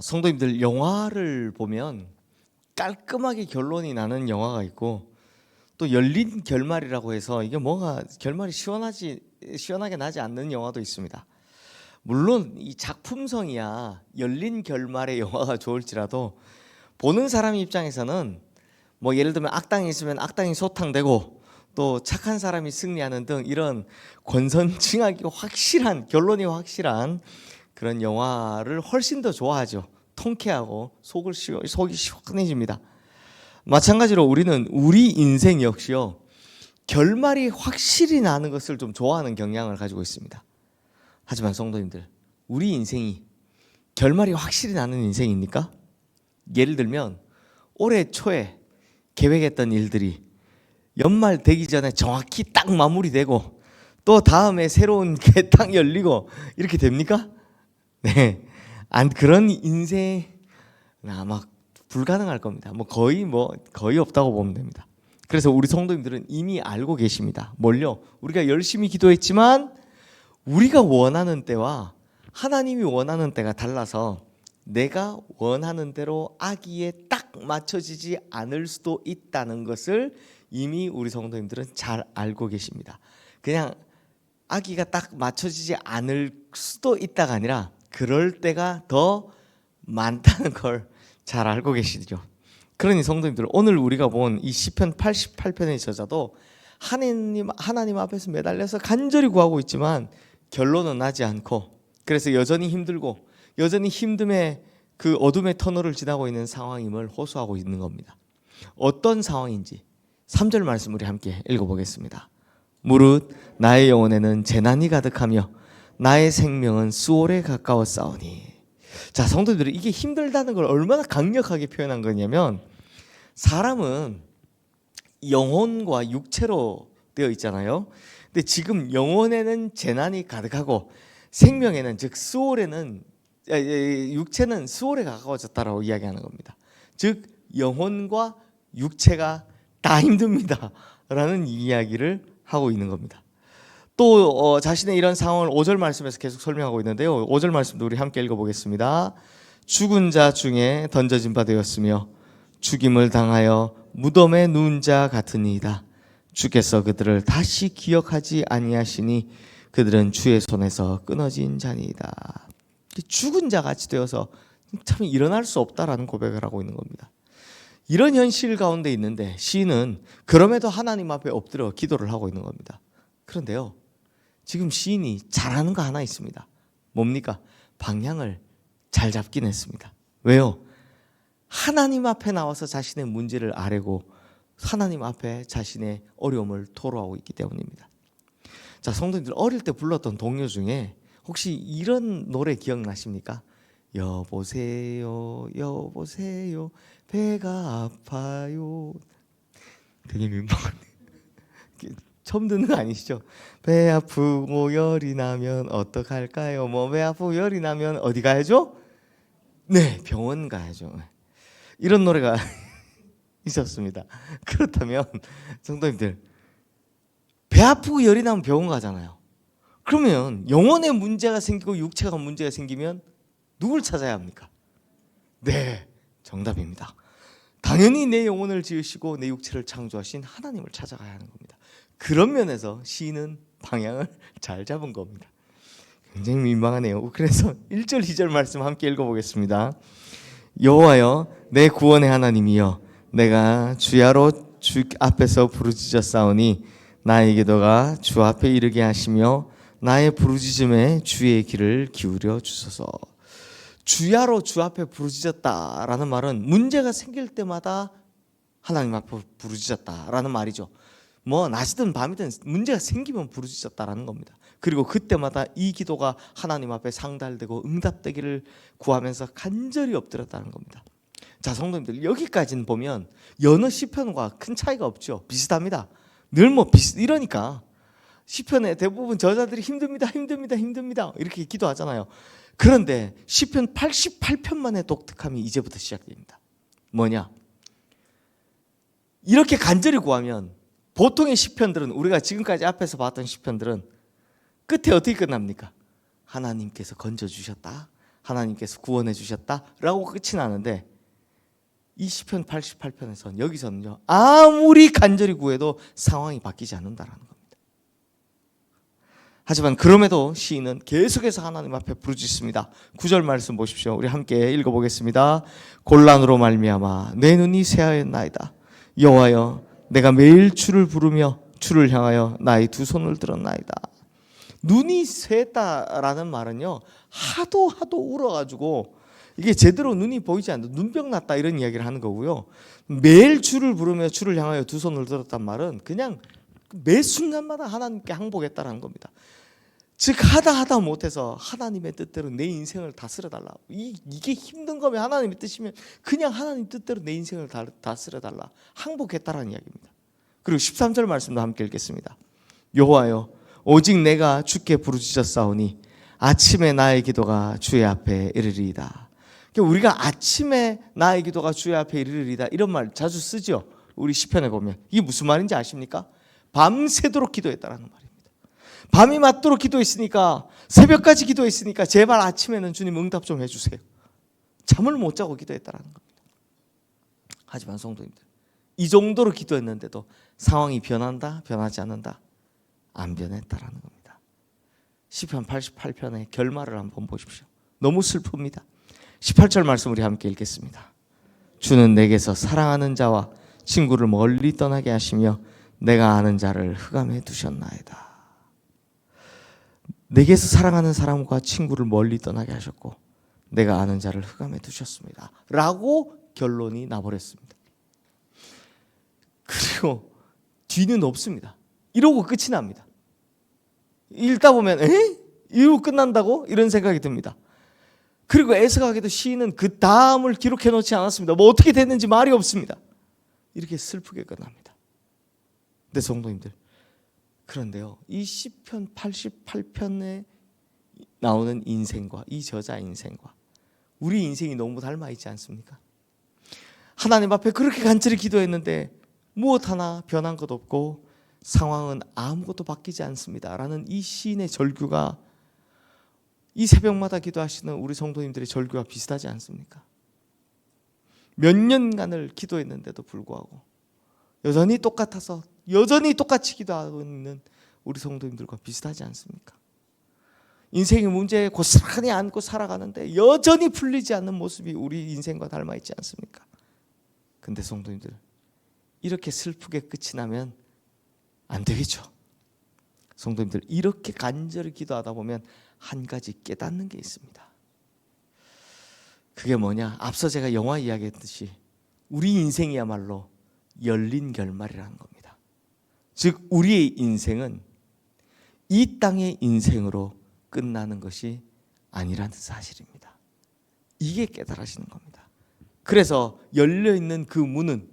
성도님들, 영화를 보면 깔끔하게 결론이 나는 영화가 있고 또 열린 결말이라고 해서 이게 뭔가 결말이 시원하게 나지 않는 영화도 있습니다. 물론 이 작품성이야 열린 결말의 영화가 좋을지라도 보는 사람 입장에서는 뭐 예를 들면 악당이 있으면 악당이 소탕되고 또 착한 사람이 승리하는 등 이런 권선징악이 확실한, 결론이 확실한 그런 영화를 훨씬 더 좋아하죠. 통쾌하고 속이 시원해집니다. 마찬가지로 우리는 우리 인생 역시요, 결말이 확실히 나는 것을 좀 좋아하는 경향을 가지고 있습니다. 하지만 성도님들, 우리 인생이 결말이 확실히 나는 인생입니까? 예를 들면 올해 초에 계획했던 일들이 연말 되기 전에 정확히 딱 마무리되고 또 다음에 새로운 게 딱 열리고 이렇게 됩니까? 네, 그런 인생 아마 불가능할 겁니다. 거의 없다고 보면 됩니다. 그래서 우리 성도님들은 이미 알고 계십니다. 뭘요? 우리가 열심히 기도했지만 우리가 원하는 때와 하나님이 원하는 때가 달라서 내가 원하는 대로 아기에 딱 맞춰지지 않을 수도 있다는 것을 이미 우리 성도님들은 잘 알고 계십니다. 그냥 아기가 딱 맞춰지지 않을 수도 있다가 아니라 그럴 때가 더 많다는 걸 잘 알고 계시죠. 그러니 성도님들, 오늘 우리가 본 이 시편 88편의 저자도 하나님 앞에서 매달려서 간절히 구하고 있지만 결론은 나지 않고, 그래서 여전히 힘들고 여전히 힘듦의 그 어둠의 터널을 지나고 있는 상황임을 호소하고 있는 겁니다. 어떤 상황인지 3절 말씀 우리 함께 읽어보겠습니다. 무릇 나의 영혼에는 재난이 가득하며 나의 생명은 수월에 가까웠사오니. 자, 성도들이 이게 힘들다는 걸 얼마나 강력하게 표현한 거냐면, 사람은 영혼과 육체로 되어 있잖아요. 근데 지금 영혼에는 재난이 가득하고 생명에는, 즉 수월에는, 육체는 수월에 가까워졌다라고 이야기하는 겁니다. 즉 영혼과 육체가 다 힘듭니다 라는 이야기를 하고 있는 겁니다. 또 자신의 이런 상황을 5절 말씀에서 계속 설명하고 있는데요, 5절 말씀도 우리 함께 읽어보겠습니다. 죽은 자 중에 던져진 바 되었으며 죽임을 당하여 무덤에 누운 자 같으니이다. 주께서 그들을 다시 기억하지 아니하시니 그들은 주의 손에서 끊어진 자니이다. 죽은 자 같이 되어서 참 일어날 수 없다라는 고백을 하고 있는 겁니다. 이런 현실 가운데 있는데 시인은 그럼에도 하나님 앞에 엎드려 기도를 하고 있는 겁니다. 그런데요, 지금 시인이 잘하는 거 하나 있습니다. 뭡니까? 방향을 잘 잡긴 했습니다. 왜요? 하나님 앞에 나와서 자신의 문제를 아뢰고 하나님 앞에 자신의 어려움을 토로하고 있기 때문입니다. 자, 성도님들, 어릴 때 불렀던 동요 중에 혹시 이런 노래 기억나십니까? 여보세요 여보세요 배가 아파요. 되게 민망하네. 처음 듣는 거 아니시죠? 배 아프고 열이 나면 어떡할까요? 배 아프고 열이 나면 어디 가야죠? 네, 병원 가야죠. 이런 노래가 있었습니다. 그렇다면 성도님들, 배 아프고 열이 나면 병원 가잖아요. 그러면 영혼에 문제가 생기고 육체가 문제가 생기면 누굴 찾아야 합니까? 네, 정답입니다. 당연히 내 영혼을 지으시고 내 육체를 창조하신 하나님을 찾아가야 하는 겁니다. 그런 면에서 시인은 방향을 잘 잡은 겁니다. 굉장히 민망하네요. 그래서 1절 2절 말씀 함께 읽어보겠습니다. 여호와여 내 구원의 하나님이여 내가 주야로 주 앞에서 부르짖었사오니 나의 기도가 주 앞에 이르게 하시며 나의 부르짖음에 주의 귀를 기울여 주소서. 주야로 주 앞에 부르짖었다라는 말은 문제가 생길 때마다 하나님 앞에 부르짖었다라는 말이죠. 낮이든 밤이든 문제가 생기면 부르짖었다라는 겁니다. 그리고 그때마다 이 기도가 하나님 앞에 상달되고 응답되기를 구하면서 간절히 엎드렸다는 겁니다. 자, 성도님들, 여기까지는 보면 여느 시편과 큰 차이가 없죠. 비슷합니다. 늘 이러니까 시편의 대부분 저자들이 힘듭니다 이렇게 기도하잖아요. 그런데 시편 88편만의 독특함이 이제부터 시작됩니다. 뭐냐? 이렇게 간절히 구하면 보통의 시편들은, 우리가 지금까지 앞에서 봤던 시편들은 끝에 어떻게 끝납니까? 하나님께서 건져주셨다, 하나님께서 구원해 주셨다라고 끝이 나는데 이 시편 88편에서는 여기서는요 아무리 간절히 구해도 상황이 바뀌지 않는다라는 겁니다. 하지만 그럼에도 시인은 계속해서 하나님 앞에 부르짖습니다. 9절 말씀 보십시오. 우리 함께 읽어보겠습니다. 곤란으로 말미암아 내 눈이 새하였나이다. 여호와여 내가 매일 주를 부르며 주를 향하여 나의 두 손을 들었나이다. 눈이 샜다라는 말은요 하도 울어가지고 이게 제대로 눈이 보이지 않는다, 눈병 났다 이런 이야기를 하는 거고요. 매일 주를 부르며 주를 향하여 두 손을 들었단 말은 그냥 매 순간마다 하나님께 항복했다라는 겁니다. 즉 하다 못해서 하나님의 뜻대로 내 인생을 다스려달라. 이게 힘든 거면 하나님의 뜻이면 그냥 하나님 뜻대로 내 인생을 다스려달라. 항복했다라는 이야기입니다. 그리고 13절 말씀도 함께 읽겠습니다. 여호와여 오직 내가 주께 부르짖었사오니 아침에 나의 기도가 주의 앞에 이르리이다. 우리가 아침에 나의 기도가 주의 앞에 이르리이다 이런 말 자주 쓰죠. 우리 시편에 보면 이게 무슨 말인지 아십니까? 밤새도록 기도했다라는 말입니다. 밤이 맞도록 기도했으니까 새벽까지 기도했으니까 제발 아침에는 주님 응답 좀 해주세요. 잠을 못 자고 기도했다라는 겁니다. 하지만 성도님들 이 정도로 기도했는데도 상황이 변한다 변하지 않는다 안 변했다라는 겁니다. 시편 88편의 결말을 한번 보십시오. 너무 슬픕니다. 18절 말씀 우리 함께 읽겠습니다. 주는 내게서 사랑하는 자와 친구를 멀리 떠나게 하시며 내가 아는 자를 흑암에 두셨나이다. 내게서 사랑하는 사람과 친구를 멀리 떠나게 하셨고 내가 아는 자를 흑암에 두셨습니다 라고 결론이 나버렸습니다. 그리고 뒤는 없습니다. 이러고 끝이 납니다. 읽다 보면 이러고 끝난다고? 이런 생각이 듭니다. 그리고 애석하게도 시인은 그 다음을 기록해 놓지 않았습니다. 뭐 어떻게 됐는지 말이 없습니다. 이렇게 슬프게 끝납니다. 네, 성도님들, 그런데요 이 시편 88편에 나오는 인생과 이 저자 인생과 우리 인생이 너무 닮아 있지 않습니까? 하나님 앞에 그렇게 간절히 기도했는데 무엇 하나 변한 것 없고 상황은 아무것도 바뀌지 않습니다 라는 이 시인의 절규가 이 새벽마다 기도하시는 우리 성도님들의 절규와 비슷하지 않습니까? 몇 년간을 기도했는데도 불구하고 여전히 똑같아서 여전히 똑같이 기도하고 있는 우리 성도님들과 비슷하지 않습니까? 인생의 문제에 고스란히 안고 살아가는데 여전히 풀리지 않는 모습이 우리 인생과 닮아 있지 않습니까? 근데 성도님들 이렇게 슬프게 끝이 나면 안 되겠죠. 성도님들 이렇게 간절히 기도하다 보면 한 가지 깨닫는 게 있습니다. 그게 뭐냐? 앞서 제가 영화 이야기했듯이 우리 인생이야말로 열린 결말이라는 겁니다. 즉 우리의 인생은 이 땅의 인생으로 끝나는 것이 아니라는 사실입니다. 이게 깨달아지는 겁니다. 그래서 열려있는 그 문은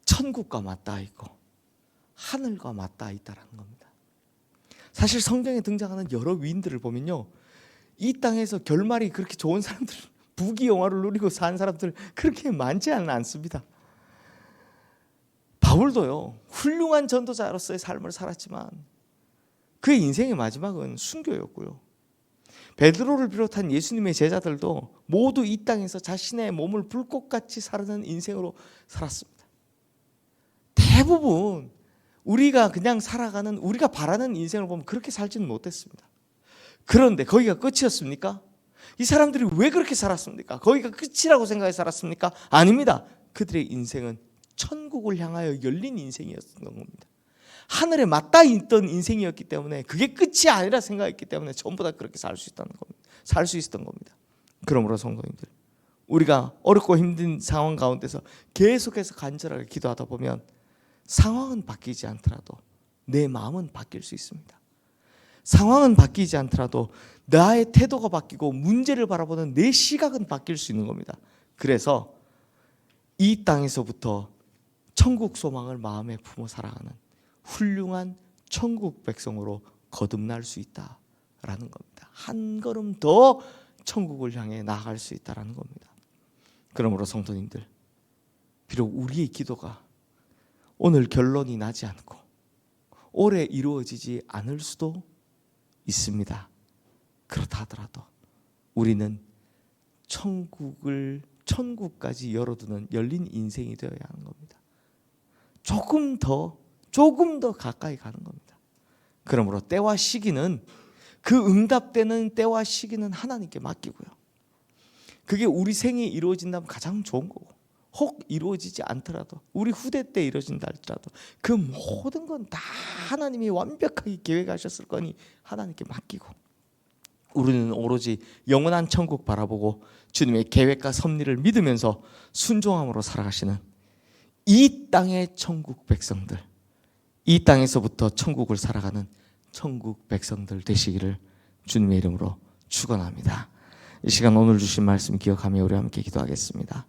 천국과 맞닿아 있고 하늘과 맞닿아 있다는 겁니다. 사실 성경에 등장하는 여러 위인들을 보면요 이 땅에서 결말이 그렇게 좋은 사람들, 부귀영화를 누리고 산 사람들 그렇게 많지는 않습니다. 바울도요 훌륭한 전도자로서의 삶을 살았지만 그의 인생의 마지막은 순교였고요. 베드로를 비롯한 예수님의 제자들도 모두 이 땅에서 자신의 몸을 불꽃같이 사르는 인생으로 살았습니다. 대부분 우리가 그냥 살아가는 우리가 바라는 인생을 보면 그렇게 살지는 못했습니다. 그런데 거기가 끝이었습니까? 이 사람들이 왜 그렇게 살았습니까? 거기가 끝이라고 생각해 살았습니까? 아닙니다. 그들의 인생은 천국을 향하여 열린 인생이었던 겁니다. 하늘에 맞닿아 있던 인생이었기 때문에 그게 끝이 아니라 생각했기 때문에 전부 다 그렇게 살 수 있다는 겁니다. 살 수 있었던 겁니다. 그러므로 성도님들 우리가 어렵고 힘든 상황 가운데서 계속해서 간절하게 기도하다 보면 상황은 바뀌지 않더라도 내 마음은 바뀔 수 있습니다. 상황은 바뀌지 않더라도 나의 태도가 바뀌고 문제를 바라보는 내 시각은 바뀔 수 있는 겁니다. 그래서 이 땅에서부터 천국 소망을 마음에 품어 살아가는 훌륭한 천국 백성으로 거듭날 수 있다라는 겁니다. 한 걸음 더 천국을 향해 나아갈 수 있다라는 겁니다. 그러므로 성도님들 비록 우리의 기도가 오늘 결론이 나지 않고 오래 이루어지지 않을 수도 있습니다. 그렇다 하더라도 우리는 천국까지 열어두는 열린 인생이 되어야 하는 겁니다. 조금 더 가까이 가는 겁니다. 그러므로 때와 시기는, 그 응답되는 때와 시기는 하나님께 맡기고요. 그게 우리 생이 이루어진다면 가장 좋은 거고, 혹 이루어지지 않더라도, 우리 후대 때 이루어진다 할지라도 그 모든 건 다 하나님이 완벽하게 계획하셨을 거니 하나님께 맡기고, 우리는 오로지 영원한 천국 바라보고 주님의 계획과 섭리를 믿으면서 순종함으로 살아가시는 이 땅의 천국 백성들, 이 땅에서부터 천국을 살아가는 천국 백성들 되시기를 주님의 이름으로 축원합니다. 이 시간 오늘 주신 말씀 기억하며 우리 함께 기도하겠습니다.